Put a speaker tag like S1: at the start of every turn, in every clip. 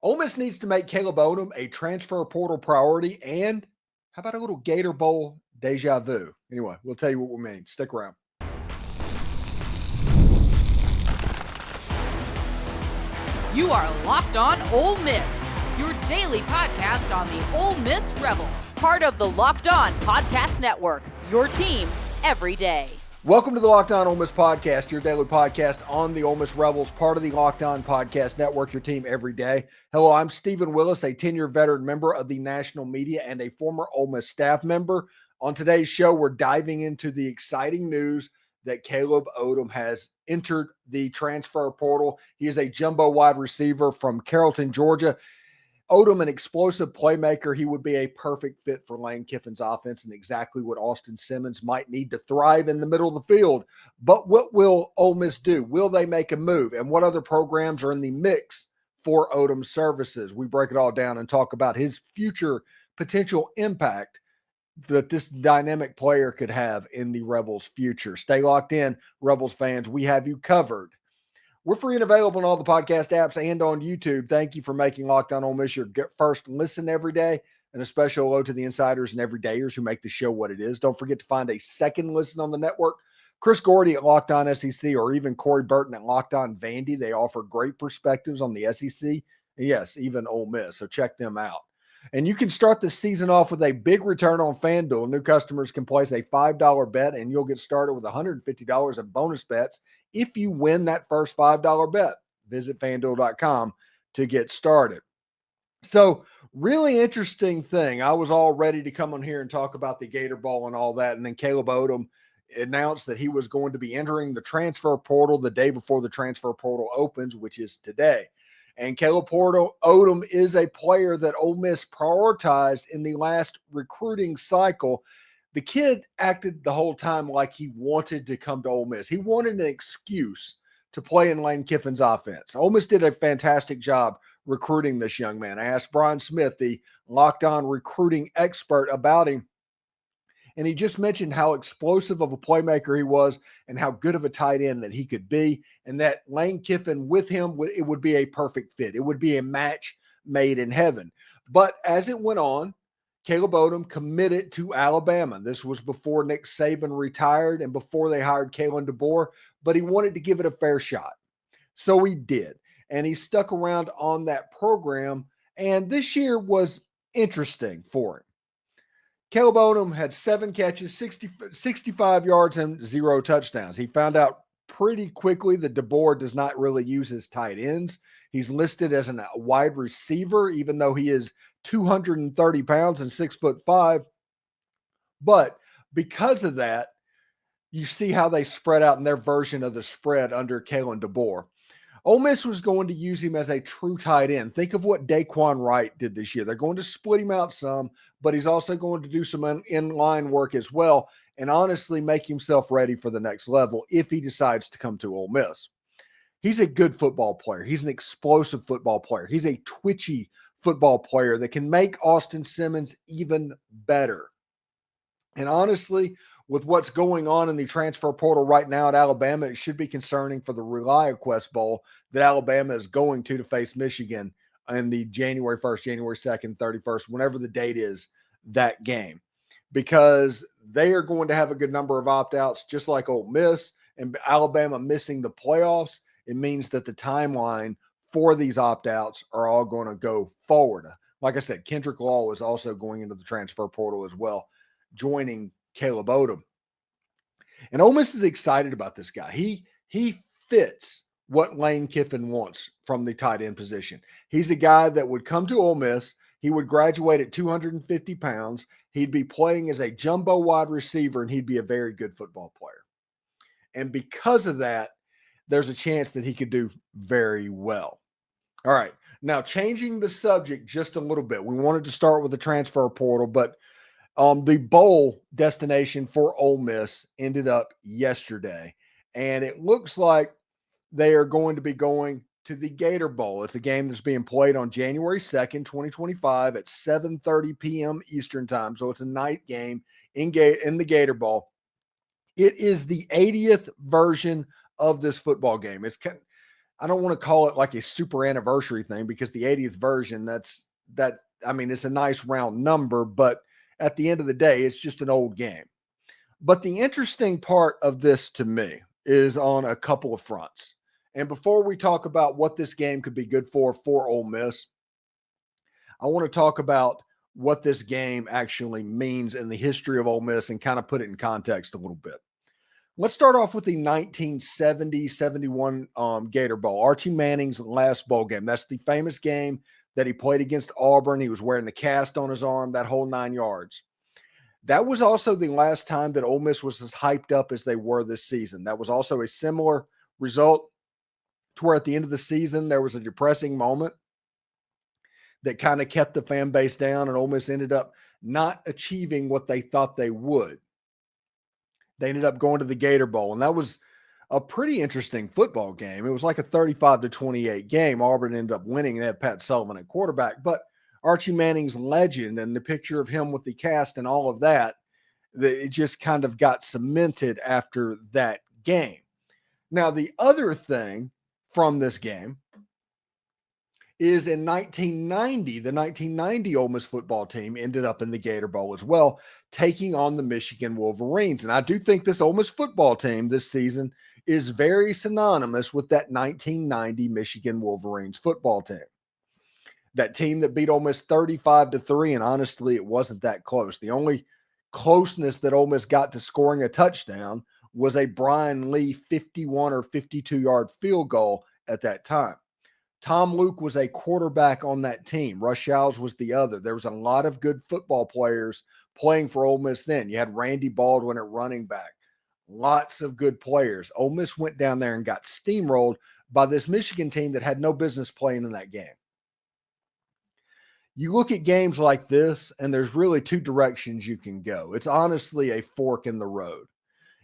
S1: Ole Miss needs to make Caleb Odom a transfer portal priority, and how about a little Gator Bowl deja vu? Anyway, we'll tell you what we mean. Stick around.
S2: You are Locked On Ole Miss, your daily podcast on the Ole Miss Rebels. Part of the Locked On Podcast Network, your team every day.
S1: Welcome to the Locked On Ole Miss Podcast, your daily podcast on the Ole Miss Rebels, part of the Locked On Podcast Network, your team every day. Hello, I'm Stephen Willis, a 10-year veteran member of the national media and a former Ole Miss staff member. On today's show, we're diving into the exciting news that Caleb Odom has entered the transfer portal. He is a jumbo wide receiver from Carrollton, Georgia. Odom, an explosive playmaker, he would be a perfect fit for Lane Kiffin's offense and exactly what Austin Simmons might need to thrive in the middle of the field. But what will Ole Miss do? Will they make a move? And what other programs are in the mix for Odom's services? We break it all down and talk about his future potential impact that this dynamic player could have in the Rebels' future. Stay locked in, Rebels fans. We have you covered. We're free and available on all the podcast apps and on YouTube. Thank you for making Locked On Ole Miss your first listen every day, and a special hello to the insiders and everydayers who make the show what it is. Don't forget to find a second listen on the network. Chris Gordy at Locked On SEC, or even Corey Burton at Locked On Vandy. They offer great perspectives on the SEC, and yes, even Ole Miss, so check them out. And you can start the season off with a big return on FanDuel. New customers can place a $5 bet, and you'll get started with $150 in bonus bets if you win that first $5 bet. Visit FanDuel.com to get started. So, really interesting thing. I was all ready to come on here and talk about the Gator Bowl and all that, and then Caleb Odom announced that he was going to be entering the transfer portal the day before the transfer portal opens, which is today. And Caleb Odom is a player that Ole Miss prioritized in the last recruiting cycle. The kid acted the whole time like he wanted to come to Ole Miss. He wanted an excuse to play in Lane Kiffin's offense. Ole Miss did a fantastic job recruiting this young man. I asked Brian Smith, the Locked On recruiting expert, about him, and he just mentioned how explosive of a playmaker he was and how good of a tight end that he could be, and that Lane Kiffin with him, it would be a perfect fit. It would be a match made in heaven. But as it went on, Caleb Odom committed to Alabama. This was before Nick Saban retired and before they hired Kalen DeBoer, but he wanted to give it a fair shot. So he did, and he stuck around on that program, and this year was interesting for him. Caleb Odom had 7 catches, 65 yards, and 0 touchdowns. He found out pretty quickly that DeBoer does not really use his tight ends. He's listed as a wide receiver, even though he is 230 pounds and 6'5". But because of that, you see how they spread out in their version of the spread under Kalen DeBoer. Ole Miss was going to use him as a true tight end. Think of what Daquan Wright did this year. They're going to split him out some, but he's also going to do some in-line work as well, and honestly make himself ready for the next level if he decides to come to Ole Miss. He's a good football player. He's an explosive football player. He's a twitchy football player that can make Austin Simmons even better. And honestly, with what's going on in the transfer portal right now at Alabama, it should be concerning for the ReliaQuest Bowl that Alabama is going to face Michigan in the January 1st, January 2nd, 31st, whenever the date is, that game. Because they are going to have a good number of opt-outs, just like Ole Miss, and Alabama missing the playoffs. It means that the timeline for these opt-outs are all going to go forward. Like I said, Kendrick Law is also going into the transfer portal as well, joining Caleb Odom. And Ole Miss is excited about this guy. He fits what Lane Kiffin wants from the tight end position. He's a guy that would come to Ole Miss. He would graduate at 250 pounds. He'd be playing as a jumbo wide receiver, and he'd be a very good football player. And because of that, there's a chance that he could do very well. All right. Now, changing the subject just a little bit. We wanted to start with the transfer portal, but the bowl destination for Ole Miss ended up yesterday, and it looks like they are going to be going to the Gator Bowl. It's a game that's being played on January 2nd, 2025 at 7:30 p.m. Eastern time, so it's a night game in the Gator Bowl. It is the 80th version of this football game. I don't want to call it like a super anniversary thing because the 80th version, it's a nice round number, but at the end of the day, it's just an old game. But the interesting part of this to me is on a couple of fronts. And before we talk about what this game could be good for Ole Miss, I want to talk about what this game actually means in the history of Ole Miss and kind of put it in context a little bit. Let's start off with the 1970-71 Gator Bowl, Archie Manning's last bowl game. That's the famous game that he played against Auburn. He was wearing the cast on his arm, that whole 9 yards. That was also the last time that Ole Miss was as hyped up as they were this season. That was also a similar result to where at the end of the season, there was a depressing moment that kind of kept the fan base down, and Ole Miss ended up not achieving what they thought they would. They ended up going to the Gator Bowl, and that was a pretty interesting football game. It was like a 35-28 game. Auburn ended up winning. They had Pat Sullivan at quarterback, but Archie Manning's legend and the picture of him with the cast and all of that, it just kind of got cemented after that game. Now, the other thing from this game is in 1990, the 1990 Ole Miss football team ended up in the Gator Bowl as well, taking on the Michigan Wolverines. And I do think this Ole Miss football team this season is very synonymous with that 1990 Michigan Wolverines football team. That team that beat Ole Miss 35-3, and honestly, it wasn't that close. The only closeness that Ole Miss got to scoring a touchdown was a Brian Lee 51 or 52-yard field goal at that time. Tom Luke was a quarterback on that team. Rush Showers was the other. There was a lot of good football players playing for Ole Miss then. You had Randy Baldwin at running back. Lots of good players. Ole Miss went down there and got steamrolled by this Michigan team that had no business playing in that game. You look at games like this, and there's really two directions you can go. It's honestly a fork in the road.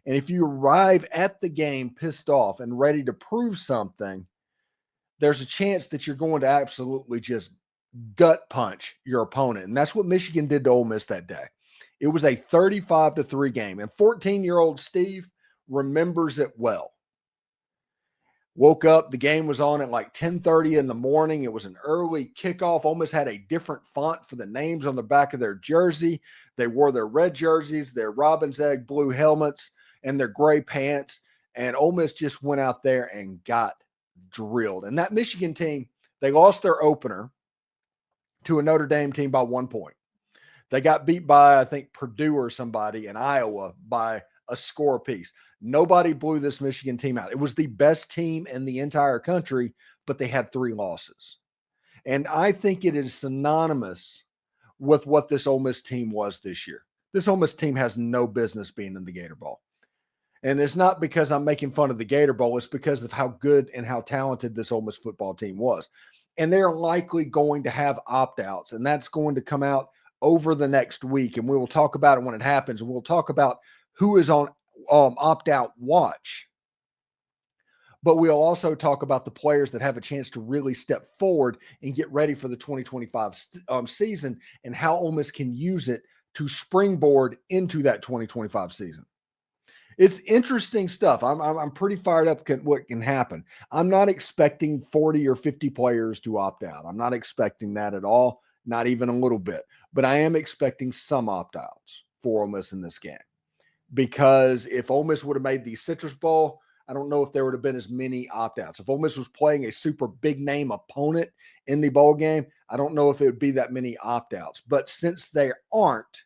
S1: And if you arrive at the game pissed off and ready to prove something, there's a chance that you're going to absolutely just gut punch your opponent. And that's what Michigan did to Ole Miss that day. It was a 35-3 game. And 14-year-old Steve remembers it well. Woke up, the game was on at like 10:30 in the morning. It was an early kickoff. Ole Miss had a different font for the names on the back of their jersey. They wore their red jerseys, their robin's egg blue helmets, and their gray pants. And Ole Miss just went out there and got drilled. And that Michigan team, they lost their opener to a Notre Dame team by 1 point. They got beat by, I think, Purdue or somebody in Iowa by a score apiece. Nobody blew this Michigan team out. It was the best team in the entire country, but they had 3 losses. And I think it is synonymous with what this Ole Miss team was this year. This Ole Miss team has no business being in the Gator Bowl. And it's not because I'm making fun of the Gator Bowl. It's because of how good and how talented this Ole Miss football team was. And they're likely going to have opt-outs, and that's going to come out over the next week. And we will talk about it when it happens. And we'll talk about who is on opt-out watch. But we'll also talk about the players that have a chance to really step forward and get ready for the 2025 season and how Ole Miss can use it to springboard into that 2025 season. It's interesting stuff. I'm pretty fired up what can happen. I'm not expecting 40 or 50 players to opt out. I'm not expecting that at all, not even a little bit. But I am expecting some opt-outs for Ole Miss in this game. Because if Ole Miss would have made the Citrus Bowl, I don't know if there would have been as many opt-outs. If Ole Miss was playing a super big-name opponent in the bowl game, I don't know if it would be that many opt-outs. But since they aren't,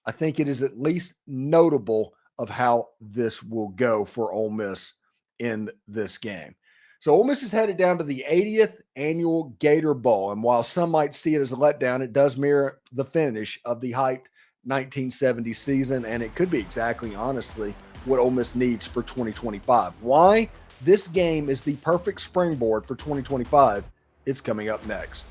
S1: I think it is at least notable of how this will go for Ole Miss in this game. So Ole Miss is headed down to the 80th annual Gator Bowl. And while some might see it as a letdown, it does mirror the finish of the hyped 1970 season. And it could be exactly, honestly, what Ole Miss needs for 2025. Why? This game is the perfect springboard for 2025. It's coming up next.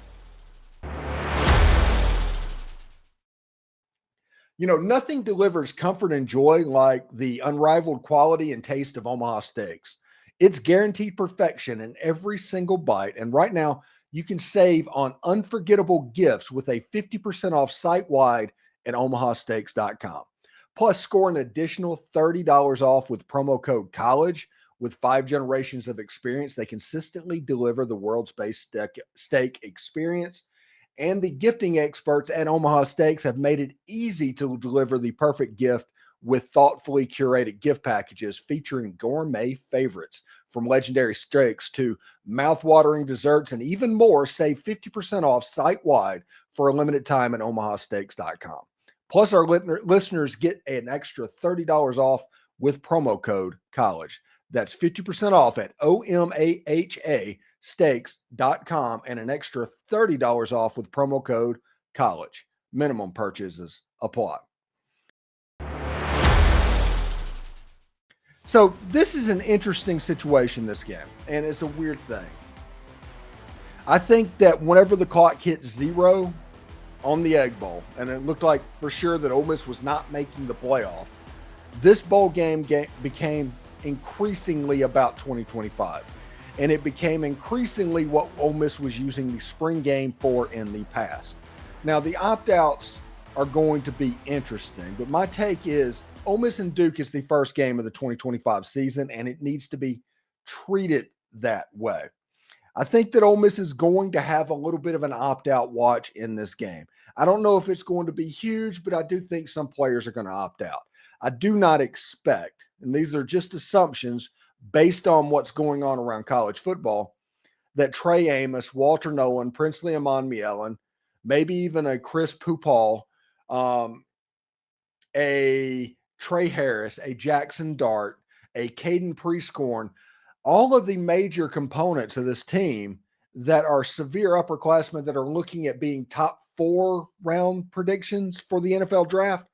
S1: You know, nothing delivers comfort and joy like the unrivaled quality and taste of Omaha steaks. It's guaranteed perfection in every single bite. And right now, you can save on unforgettable gifts with a 50% off site-wide at omahasteaks.com. Plus, score an additional $30 off with promo code COLLEGE With 5 generations of experience, they consistently deliver the world's best steak experience. And the gifting experts at Omaha Steaks have made it easy to deliver the perfect gift with thoughtfully curated gift packages featuring gourmet favorites, from legendary steaks to mouth-watering desserts and even more. Save 50% off site-wide for a limited time at omahasteaks.com. Plus, our listeners get an extra $30 off with promo code COLLEGE. That's 50% off at omahasteaks.com and an extra $30 off with promo code COLLEGE. Minimum purchases apply. So this is an interesting situation, this game, and it's a weird thing. I think that whenever the clock hit 0 on the Egg Bowl, and it looked like for sure that Ole Miss was not making the playoff, this bowl game became increasingly about 2025. And it became increasingly what Ole Miss was using the spring game for in the past. Now, the opt-outs are going to be interesting, but my take is Ole Miss and Duke is the first game of the 2025 season, and it needs to be treated that way. I think that Ole Miss is going to have a little bit of an opt-out watch in this game. I don't know if it's going to be huge, but I do think some players are going to opt out. I do not expect, and these are just assumptions based on what's going on around college football, that Trey Amos, Walter Nolan, Princely Amon-Mielen, maybe even a Chris Pupal, a Trey Harris, a Jackson Dart, a Caden Prescorn, all of the major components of this team that are severe upperclassmen that are looking at being top 4 round predictions for the NFL draft,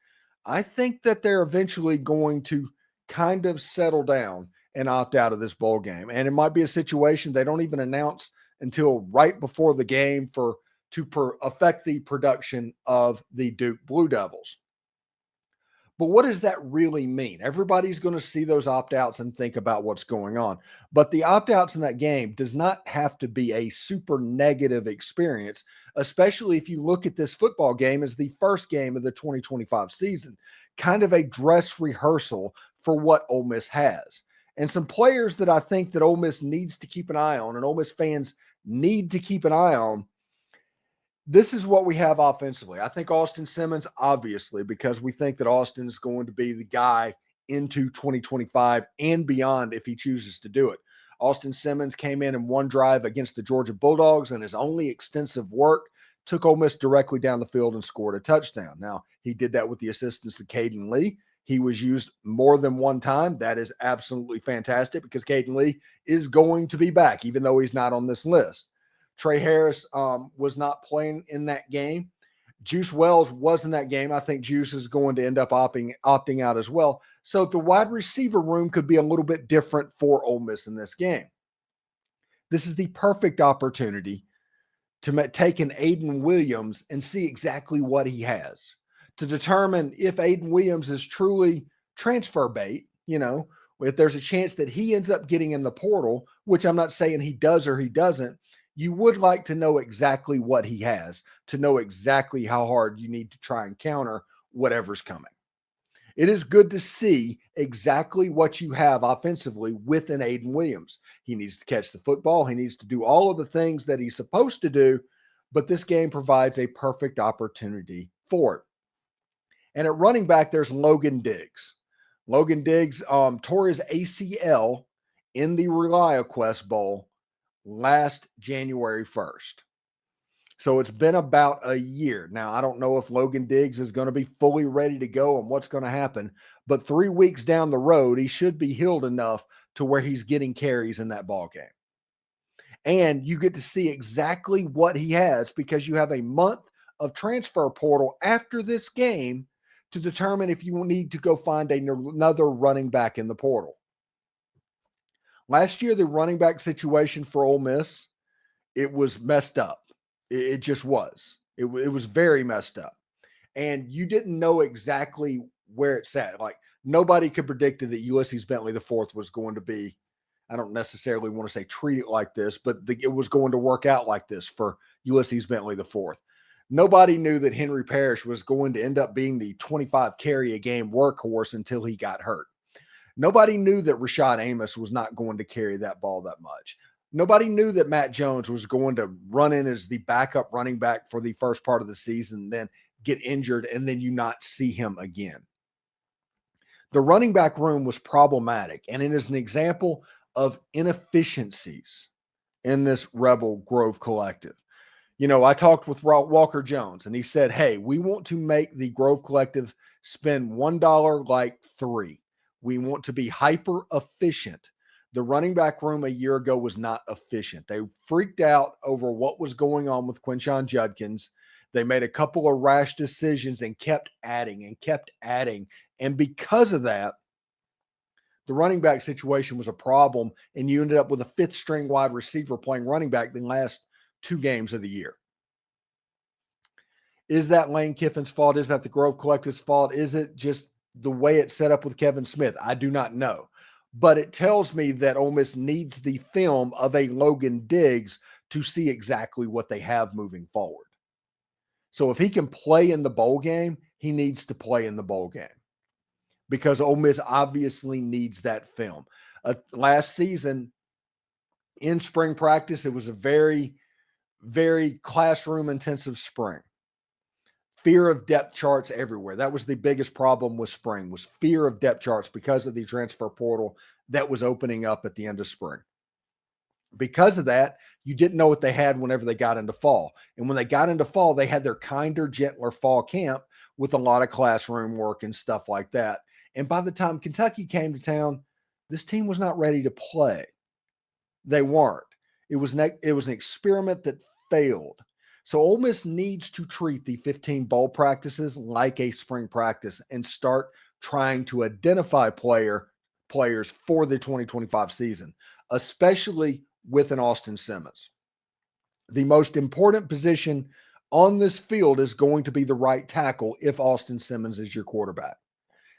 S1: I think that they're eventually going to kind of settle down and opt out of this bowl game. And it might be a situation they don't even announce until right before the game to affect the production of the Duke Blue Devils. But what does that really mean? Everybody's going to see those opt-outs and think about what's going on. But the opt-outs in that game does not have to be a super negative experience, especially if you look at this football game as the first game of the 2025 season, kind of a dress rehearsal for what Ole Miss has. And some players that I think that Ole Miss needs to keep an eye on and Ole Miss fans need to keep an eye on. This is what we have offensively. I think Austin Simmons, obviously, because we think that Austin is going to be the guy into 2025 and beyond if he chooses to do it. Austin Simmons came in one drive against the Georgia Bulldogs, and his only extensive work took Ole Miss directly down the field and scored a touchdown. Now, he did that with the assistance of Caden Lee. He was used more than one time. That is absolutely fantastic because Caden Lee is going to be back, even though he's not on this list. Trey Harris was not playing in that game. Juice Wells was in that game. I think Juice is going to end up opting out as well. So the wide receiver room could be a little bit different for Ole Miss in this game. This is the perfect opportunity to take an Aiden Williams and see exactly what he has, to determine if Aiden Williams is truly transfer bait, if there's a chance that he ends up getting in the portal, which I'm not saying he does or he doesn't. You would like to know exactly what he has, to know exactly how hard you need to try and counter whatever's coming. It is good to see exactly what you have offensively with an Aiden Williams. He needs to catch the football. He needs to do all of the things that he's supposed to do, but this game provides a perfect opportunity for it. And at running back, there's Logan Diggs. Logan Diggs tore his ACL in the ReliaQuest Bowl last January 1st. So it's been about a year. Now, I don't know if Logan Diggs is going to be fully ready to go and what's going to happen, but 3 weeks down the road, he should be healed enough to where he's getting carries in that ball game. And you get to see exactly what he has because you have a month of transfer portal after this game to determine if you need to go find another running back in the portal. Last year, the running back situation for Ole Miss, it was messed up. It just was. It was very messed up. And you didn't know exactly where it sat. Like, nobody could predict that Ulysses Bentley IV was going to be, I don't necessarily want to say treat it like this, but it was going to work out like this for Ulysses Bentley IV. Nobody knew that Henry Parrish was going to end up being the 25 carry a game workhorse until he got hurt. Nobody knew that Rashad Amos was not going to carry that ball that much. Nobody knew that Matt Jones was going to run in as the backup running back for the first part of the season, then get injured, and then you not see him again. The running back room was problematic, and it is an example of inefficiencies in this Rebel Grove collective. I talked with Walker Jones, and he said, hey, we want to make the Grove collective spend $1 like $3. We want to be hyper efficient. The running back room a year ago was not efficient. They freaked out over what was going on with Quinshon Judkins. They made a couple of rash decisions and kept adding and kept adding. And because of that, the running back situation was a problem, and you ended up with a fifth string wide receiver playing running back the last 2 games of the year. Is that Lane Kiffin's fault? Is that the Grove Collective's fault? Is it just the way it's set up with Kevin Smith? I do not know. But it tells me that Ole Miss needs the film of a Logan Diggs to see exactly what they have moving forward. So if he can play in the bowl game, he needs to play in the bowl game, because Ole Miss obviously needs that film. Last season in spring practice, it was a very, very classroom-intensive spring. Fear of depth charts everywhere. That was the biggest problem with spring, was fear of depth charts because of the transfer portal that was opening up at the end of spring. Because of that, you didn't know what they had whenever they got into fall. And when they got into fall, they had their kinder, gentler fall camp with a lot of classroom work and stuff like that. And by the time Kentucky came to town, this team was not ready to play. They weren't. It was an experiment that failed. So Ole Miss needs to treat the 15 bowl practices like a spring practice and start trying to identify players for the 2025 season, especially with an Austin Simmons. The most important position on this field is going to be the right tackle if Austin Simmons is your quarterback.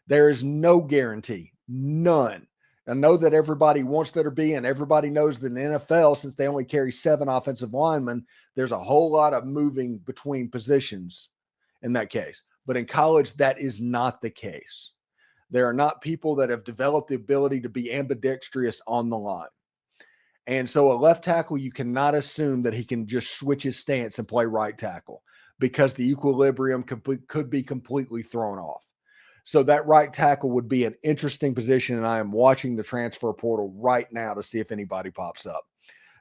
S1: There is no guarantee, none. I know that everybody wants there to be, and everybody knows that in the NFL, since they only carry 7 offensive linemen, there's a whole lot of moving between positions in that case. But in college, that is not the case. There are not people that have developed the ability to be ambidextrous on the line. And so a left tackle, you cannot assume that he can just switch his stance and play right tackle, because the equilibrium could be completely thrown off. So that right tackle would be an interesting position, and I am watching the transfer portal right now to see if anybody pops up.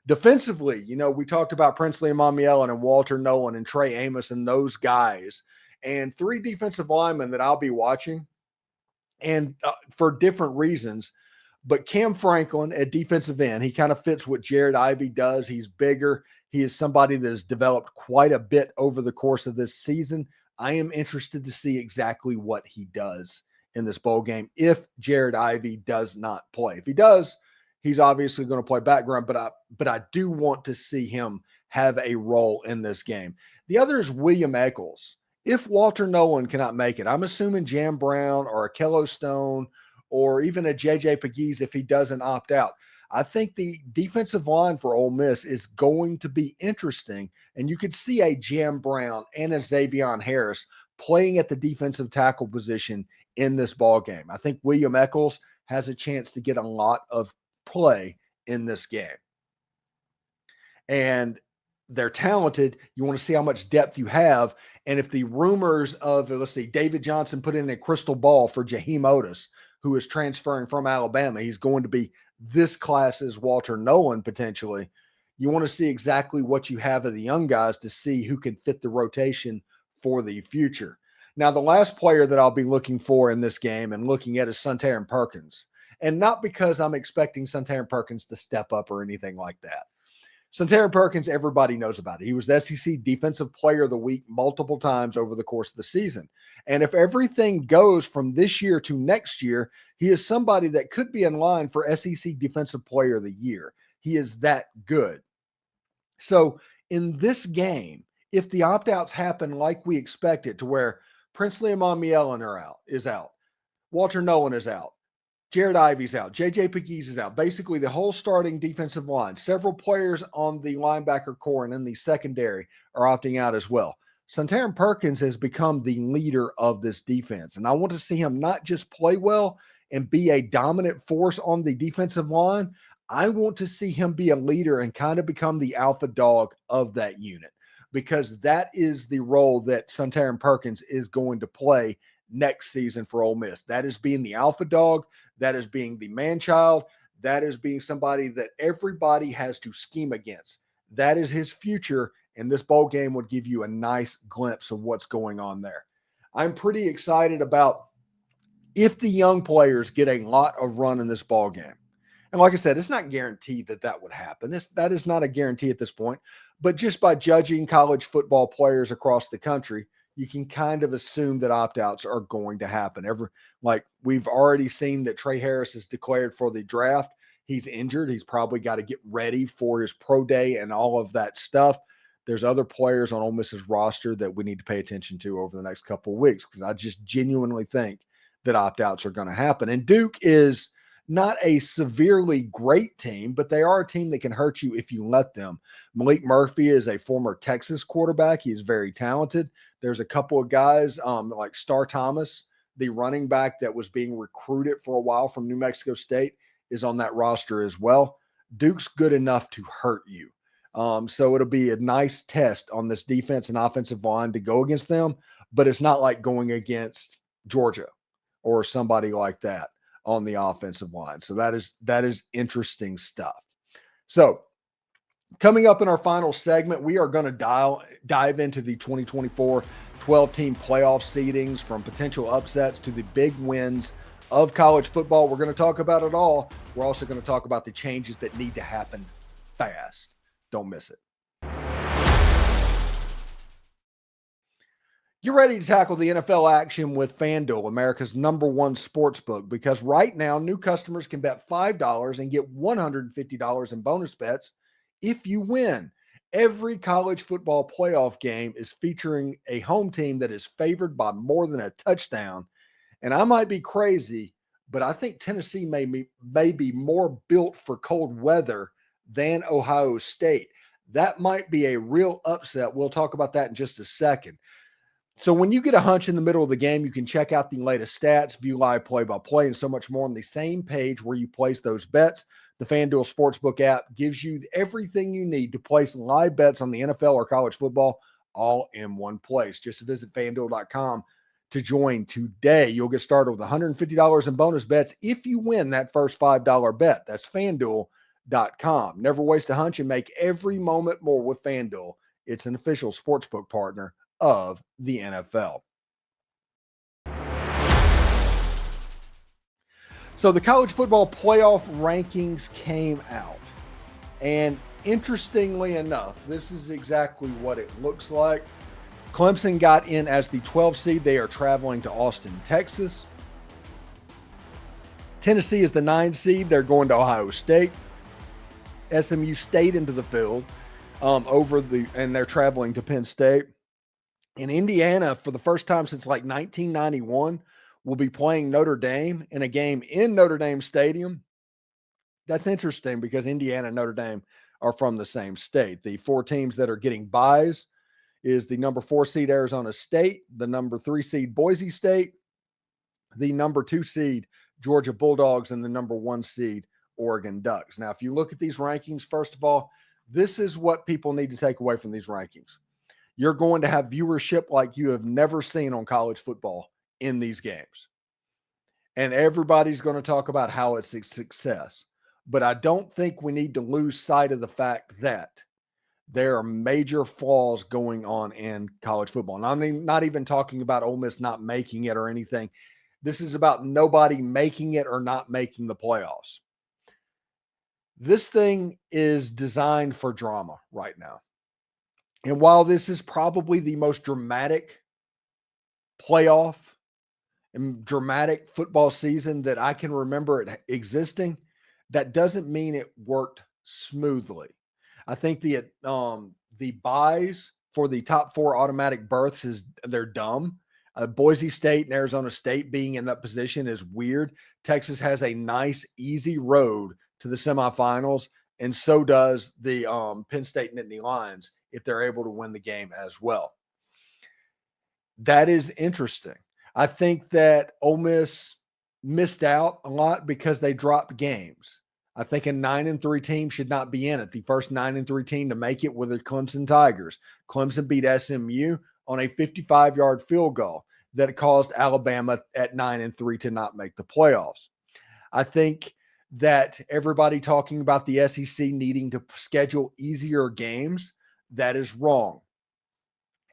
S1: Defensively, we talked about Princely Amamiellan and Walter Nolan and Trey Amos and those guys, and 3 defensive linemen that I'll be watching, and for different reasons. But Cam Franklin at defensive end, he kind of fits what Jared Ivey does. He's bigger. He is somebody that has developed quite a bit over the course of this season. I am interested to see exactly what he does in this bowl game if Jared Ivey does not play. If he does, he's obviously going to play background, but I do want to see him have a role in this game. The other is William Eccles. If Walter Nolan cannot make it, I'm assuming Jam Brown or a Kello Stone or even a JJ Pegues if he doesn't opt out. I think the defensive line for Ole Miss is going to be interesting, and you could see a Jam Brown and a Xavion Harris playing at the defensive tackle position in this ball game. I think William Eccles has a chance to get a lot of play in this game. And they're talented. You want to see how much depth you have. And if the rumors of, David Johnson put in a crystal ball for Jaheim Otis, who is transferring from Alabama, he's going to be this class's Walter Nolan potentially. You want to see exactly what you have of the young guys to see who can fit the rotation for the future. Now, the last player that I'll be looking for in this game and looking at is Suntarin Perkins. And not because I'm expecting Suntarin Perkins to step up or anything like that. Suntarin Perkins, everybody knows about it. He was the SEC Defensive Player of the Week multiple times over the course of the season. And if everything goes from this year to next year, he is somebody that could be in line for SEC Defensive Player of the Year. He is that good. So in this game, if the opt-outs happen like we expected, to where Princely Amamiellan is out, Walter Nolan is out, Jared Ivey's out, JJ Pegues is out, basically the whole starting defensive line, several players on the linebacker core and in the secondary are opting out as well. Suntarin Perkins has become the leader of this defense, and I want to see him not just play well and be a dominant force on the defensive line, I want to see him be a leader and kind of become the alpha dog of that unit, because that is the role that Suntarin Perkins is going to play next season for Ole Miss. That is being the alpha dog. That is being the man child. That is being somebody that everybody has to scheme against. That is his future, and this bowl game would give you a nice glimpse of what's going on there. I'm pretty excited about if the young players get a lot of run in this ball game. And like I said, it's not guaranteed that that would happen. That is not a guarantee at this point. But just by judging college football players across the country, you can kind of assume that opt-outs are going to happen. Like we've already seen that Trey Harris is declared for the draft. He's injured. He's probably got to get ready for his pro day and all of that stuff. There's other players on Ole Miss's roster that we need to pay attention to over the next couple of weeks, because I just genuinely think that opt-outs are going to happen. And Duke is not a severely great team, but they are a team that can hurt you if you let them. Malik Murphy is a former Texas quarterback. He's very talented. There's a couple of guys like Star Thomas, the running back that was being recruited for a while from New Mexico State, is on that roster as well. Duke's good enough to hurt you. So it'll be a nice test on this defense and offensive line to go against them, but it's not like going against Georgia or somebody like that on the offensive line. So that is interesting stuff. So coming up in our final segment, we are going to dive into the 2024 12-team playoff seedings, from potential upsets to the big wins of college football. We're going to talk about it all. We're also going to talk about the changes that need to happen fast. Don't miss it. Get ready to tackle the NFL action with FanDuel, America's #1 sports book, because right now new customers can bet $5 and get $150 in bonus bets if you win. Every college football playoff game is featuring a home team that is favored by more than a touchdown. And I might be crazy, but I think Tennessee may be more built for cold weather than Ohio State. That might be a real upset. We'll talk about that in just a second. So when you get a hunch in the middle of the game, you can check out the latest stats, view live play-by-play, and so much more on the same page where you place those bets. The FanDuel Sportsbook app gives you everything you need to place live bets on the NFL or college football all in one place. Just visit FanDuel.com to join today. You'll get started with $150 in bonus bets if you win that first $5 bet. That's FanDuel.com. Never waste a hunch and make every moment more with FanDuel. It's an official sportsbook partner of the NFL. So the college football playoff rankings came out, and interestingly enough, this is exactly what it looks like. Clemson got in as the 12th seed. They are traveling to Austin, Texas. Tennessee is the 9th seed. They're going to Ohio State. SMU stayed into the field and they're traveling to Penn State. In Indiana, for the first time since like 1991, will be playing Notre Dame in a game in Notre Dame Stadium. That's interesting because Indiana and Notre Dame are from the same state. The 4 teams that are getting byes is the number 4 seed Arizona State, the number 3 seed Boise State, the number 2 seed Georgia Bulldogs, and the number 1 seed Oregon Ducks. Now, if you look at these rankings, first of all, this is what people need to take away from these rankings. You're going to have viewership like you have never seen on college football in these games. And everybody's going to talk about how it's a success. But I don't think we need to lose sight of the fact that there are major flaws going on in college football. And I'm not even talking about Ole Miss not making it or anything. This is about nobody making it or not making the playoffs. This thing is designed for drama right now. And while this is probably the most dramatic playoff and dramatic football season that I can remember it existing, that doesn't mean it worked smoothly. I think the buys for the top 4 automatic berths they're dumb. Boise State and Arizona State being in that position is weird. Texas has a nice, easy road to the semifinals, and so does the Penn State Nittany Lions if they're able to win the game as well. That is interesting. I think that Ole Miss missed out a lot because they dropped games. I think a 9-3 team should not be in it. The first 9-3 team to make it were the Clemson Tigers. Clemson beat SMU on a 55-yard field goal that caused Alabama at 9-3 to not make the playoffs. I think that everybody talking about the SEC needing to schedule easier games, that is wrong.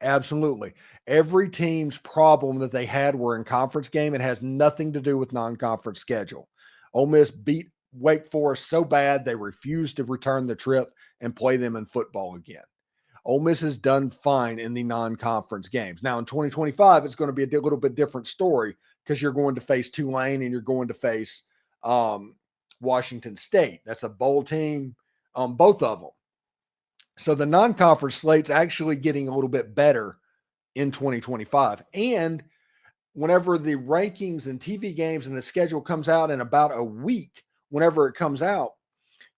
S1: Absolutely. Every team's problem that they had were in conference game. It has nothing to do with non-conference schedule. Ole Miss beat Wake Forest so bad they refused to return the trip and play them in football again. Ole Miss has done fine in the non-conference games. Now in 2025, it's going to be a little bit different story because you're going to face Tulane and you're going to face Washington State. That's a bowl team, both of them. So the non-conference slate's actually getting a little bit better in 2025. And whenever the rankings and TV games and the schedule comes out in about a week, whenever it comes out,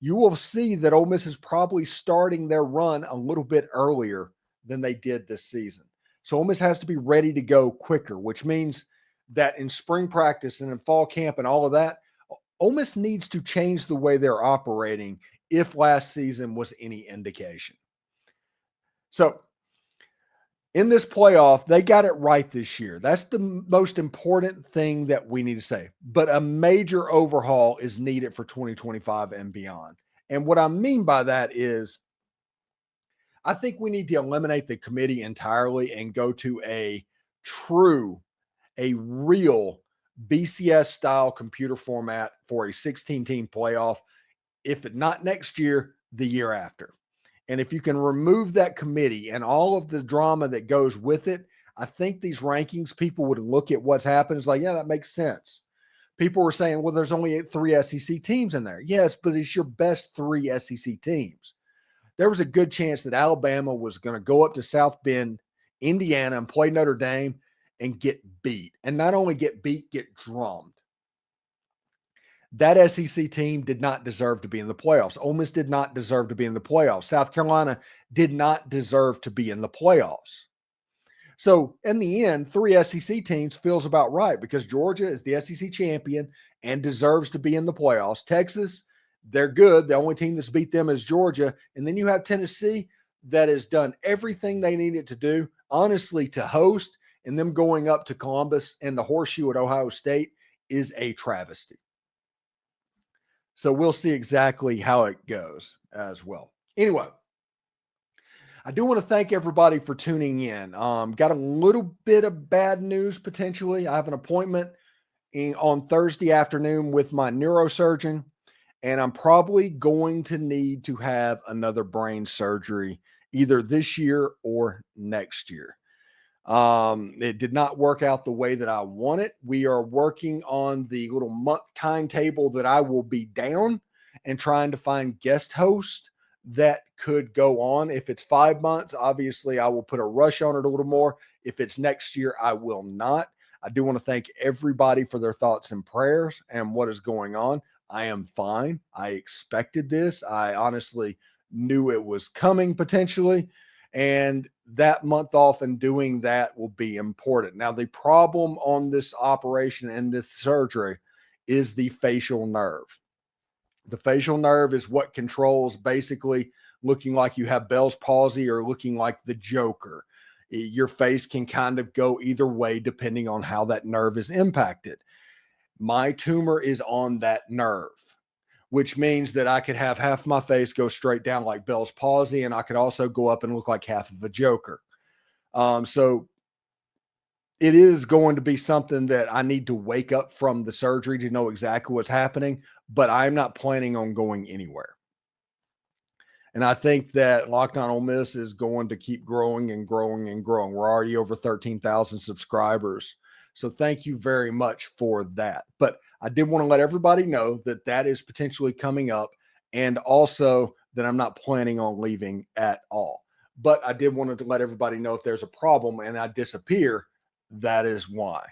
S1: you will see that Ole Miss is probably starting their run a little bit earlier than they did this season. So Ole Miss has to be ready to go quicker, which means that in spring practice and in fall camp and all of that, Ole Miss needs to change the way they're operating if last season was any indication. So in this playoff, they got it right this year. That's the most important thing that we need to say. But a major overhaul is needed for 2025 and beyond. And what I mean by that is I think we need to eliminate the committee entirely and go to a real BCS-style computer format for a 16-team playoff, if not next year, the year after. And if you can remove that committee and all of the drama that goes with it, I think these rankings, people would look at what's happened. It's like, yeah, that makes sense. People were saying, well, there's only 3 SEC teams in there. Yes, but it's your best 3 SEC teams. There was a good chance that Alabama was going to go up to South Bend, Indiana, and play Notre Dame and get beat. And not only get beat, get drummed. That SEC team did not deserve to be in the playoffs. Ole Miss did not deserve to be in the playoffs. South Carolina did not deserve to be in the playoffs. So in the end, 3 SEC teams feels about right because Georgia is the SEC champion and deserves to be in the playoffs. Texas, they're good. The only team that's beat them is Georgia. And then you have Tennessee that has done everything they needed to do, honestly, to host, and them going up to Columbus and the horseshoe at Ohio State is a travesty. So we'll see exactly how it goes as well. Anyway, I do want to thank everybody for tuning in. Got a little bit of bad news potentially. I have an appointment on Thursday afternoon with my neurosurgeon, and I'm probably going to need to have another brain surgery either this year or next year. It did not work out the way that I want it. We are working on the little month timetable that I will be down and trying to find guest hosts that could go on. If it's 5 months, obviously I will put a rush on it a little more. If it's next year, I will not. I do want to thank everybody for their thoughts and prayers and what is going on. I am fine. I expected this. I honestly knew it was coming potentially. And that month off and doing that will be important. Now, the problem on this operation and this surgery is the facial nerve. The facial nerve is what controls basically looking like you have Bell's palsy or looking like the Joker. Your face can kind of go either way depending on how that nerve is impacted. My tumor is on that nerve, which means that I could have half my face go straight down like Bell's palsy, and I could also go up and look like half of a Joker. So it is going to be something that I need to wake up from the surgery to know exactly what's happening, but I'm not planning on going anywhere. And I think that Locked On Ole Miss is going to keep growing and growing and growing. We're already over 13,000 subscribers. So thank you very much for that. But I did want to let everybody know that that is potentially coming up, and also that I'm not planning on leaving at all. But I did want to let everybody know if there's a problem and I disappear, that is why.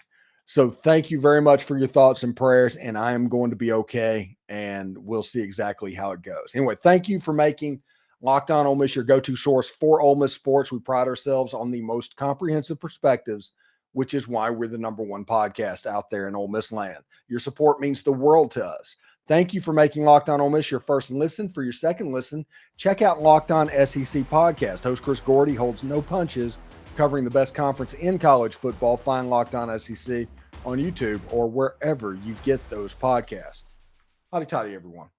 S1: So thank you very much for your thoughts and prayers, and I am going to be okay, and we'll see exactly how it goes. Anyway, thank you for making Locked On Ole Miss your go-to source for Ole Miss sports. We pride ourselves on the most comprehensive perspectives which is why we're the number one podcast out there in Ole Miss land. Your support means the world to us. Thank you for making Locked On Ole Miss your first listen. For your second listen, check out Locked On SEC Podcast. Host Chris Gordy holds no punches, covering the best conference in college football. Find Locked On SEC on YouTube or wherever you get those podcasts. Howdy toddy, everyone.